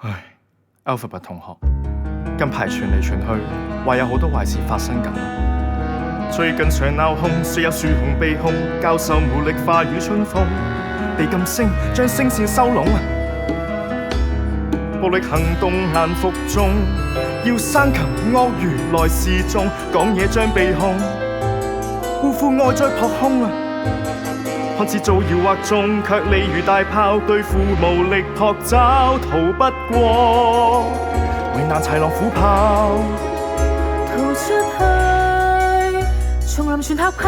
唉 ，Alphabet 同學，近排傳嚟傳去，話有好多壞事發生緊。最近常鬧控，說有樹熊被控，教授無力化雨春風，地禁聲將聲線收攏。暴力行動難服眾，要生擒鱷魚來示眾，講嘢將被控，辜負愛在撲空。看似造謠惑眾，卻利如大炮對付無力撲找，逃不過為難豺狼虎豹。逃出去，叢林全嚇跑，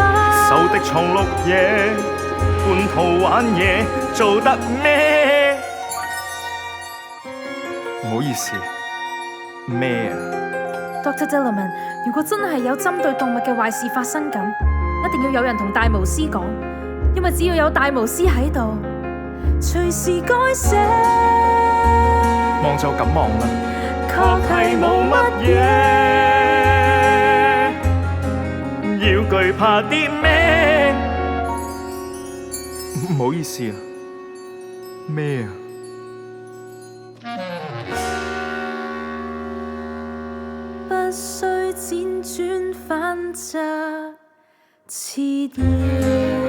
仇敵藏綠野，叛徒玩嘢，做得咩？唔好意思，咩啊 Dr. Dillerman， 如果真係有針對動物嘅壞事發生緊，一定要有人同大巫師講，因為只要有大巫師喺度，隨時改寫。望就咁望啦，確係冇乜嘢，要懼怕啲咩？唔好意思啊，咩啊？不需輾轉反側，遲疑。